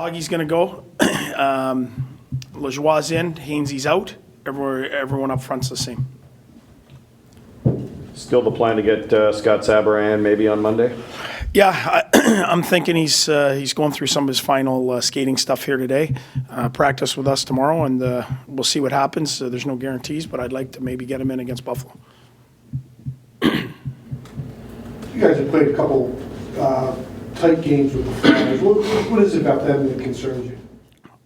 Hoggy's going to go. Lajoie's in. Hainsey's out. Everyone up front's the same. Still the plan to get Scott Sabaran maybe on Monday? Yeah, I'm thinking he's going through some of his final skating stuff here today. Practice with us tomorrow, and we'll see what happens. There's no guarantees, but I'd like to maybe get him in against Buffalo. You guys have played a couple tight games with the Flyers. What is it about them that concerns you?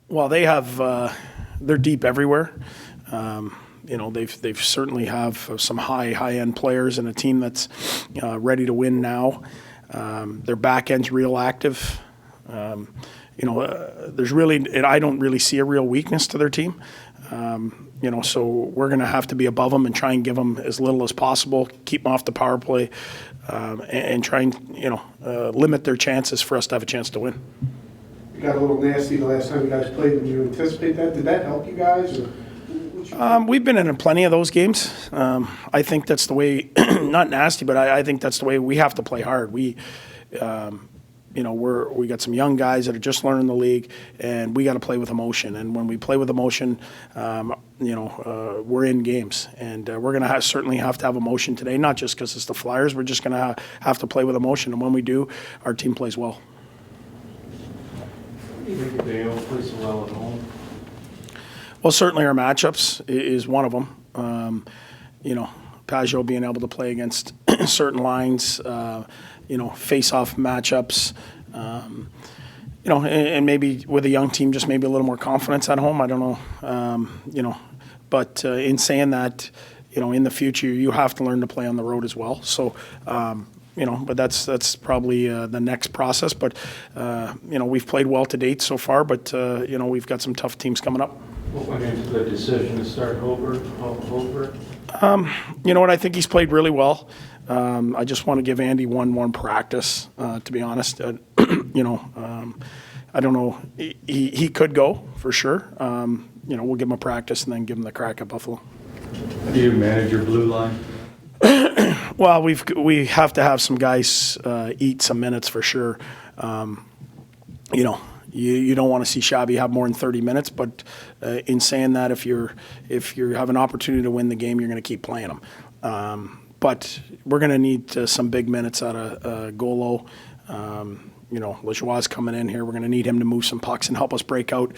Well, they're deep everywhere. They've certainly have some high-end players and a team that's ready to win now. Their back end's real active. There's really, and I don't really see a real weakness to their team. So we're going to have to be above them and try and give them as little as possible, keep them off the power play, and try and limit their chances for us to have a chance to win. You got a little nasty the last time you guys played. Did you anticipate that? Did that help you guys? We've been in plenty of those games. I think that's the way, not nasty, but I think that's the way we have to play hard. We got some young guys that are just learning the league, and we got to play with emotion. And when we play with emotion, we're in games, and we're going to certainly have to have emotion today. Not just because it's the Flyers, we're just going to have to play with emotion. And when we do, our team plays well. What do you think they all play so well at home? Well, certainly our matchups is one of them. Pajot being able to play against certain lines, face-off matchups, and maybe with a young team, just maybe a little more confidence at home. I don't know, But in saying that, in the future, you have to learn to play on the road as well. So, but that's probably the next process. But, we've played well to date so far, but, we've got some tough teams coming up. What went into the decision to start Holbert? You know what? I think he's played really well. I just want to give Andy one more practice, to be honest. I don't know. He could go for sure. We'll give him a practice and then give him the crack at Buffalo. How do you manage your blue line? Well, we have to have some guys eat some minutes for sure. You don't want to see Shabby have more than 30 minutes, but in saying that, if you have an opportunity to win the game, you're going to keep playing them. But we're going to need some big minutes out of Golo. Lajoie's coming in here. We're going to need him to move some pucks and help us break out.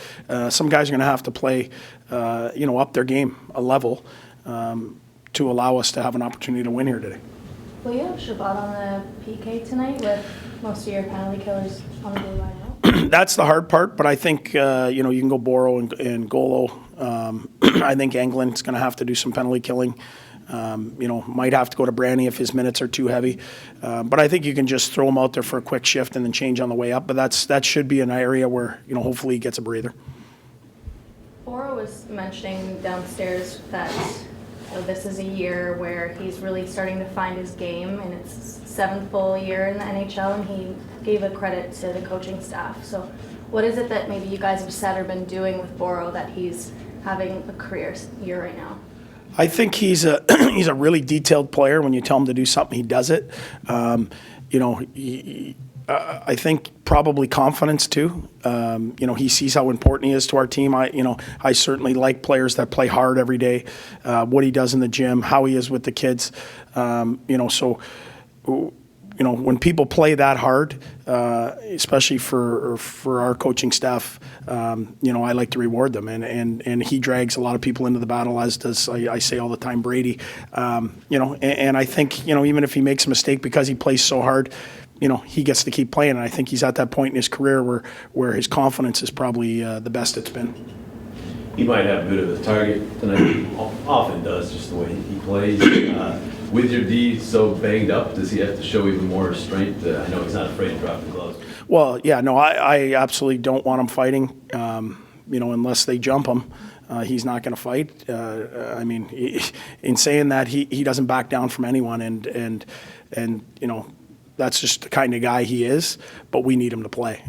Some guys are going to have to play, up their game a level to allow us to have an opportunity to win here today. Will you have Shabbat on the PK tonight with most of your penalty killers on the blue line out? That's the hard part, but I think, you can go Boro and Golo. I think Englund's going to have to do some penalty killing. Might have to go to Brandy if his minutes are too heavy. But I think you can just throw him out there for a quick shift and then change on the way up. But that should be an area where, hopefully he gets a breather. Boro was mentioning downstairs that this is a year where he's really starting to find his game, and it's 7th full year in the NHL, and he gave a credit to the coaching staff. So what is it that maybe you guys have said or been doing with Boro that he's having a career year right now? I think he's a really detailed player. When you tell him to do something, he does it. I think probably confidence too. He sees how important he is to our team. I certainly like players that play hard every day. What he does in the gym, how he is with the kids. When people play that hard, especially for our coaching staff, I like to reward them. And he drags a lot of people into the battle, as does, I say all the time, Brady. And I think, even if he makes a mistake because he plays so hard, he gets to keep playing. And I think he's at that point in his career where his confidence is probably the best it's been. He might have a bit of a target tonight. He often does, just the way he plays. With your D so banged up, does he have to show even more strength? I know he's not afraid to drop the gloves. Well, yeah, no, I absolutely don't want him fighting, unless they jump him. He's not going to fight. In saying that, he doesn't back down from anyone, and that's just the kind of guy he is, but we need him to play.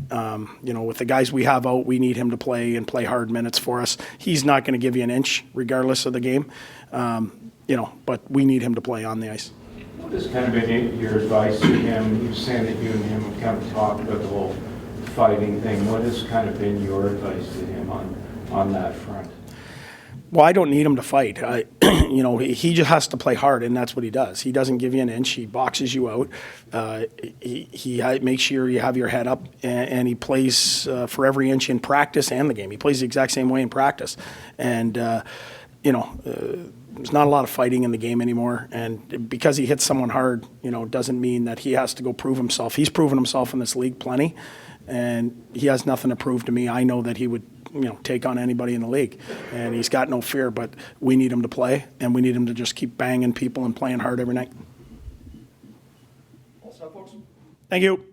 With the guys we have out, we need him to play and play hard minutes for us. He's not going to give you an inch regardless of the game, but we need him to play on the ice. What has kind of been your advice to him? You're saying that you and him have kind of talked about the whole fighting thing, what has kind of been your advice to him on that front? Well, I don't need him to fight. He just has to play hard, and that's what he does. He doesn't give you an inch. He boxes you out. He makes sure you have your head up, and he plays for every inch in practice and the game. He plays the exact same way in practice. And, there's not a lot of fighting in the game anymore. And because he hits someone hard, doesn't mean that he has to go prove himself. He's proven himself in this league plenty, and he has nothing to prove to me. I know that he would take on anybody in the league, and he's got no fear, but we need him to play, and we need him to just keep banging people and playing hard every night. Thank you.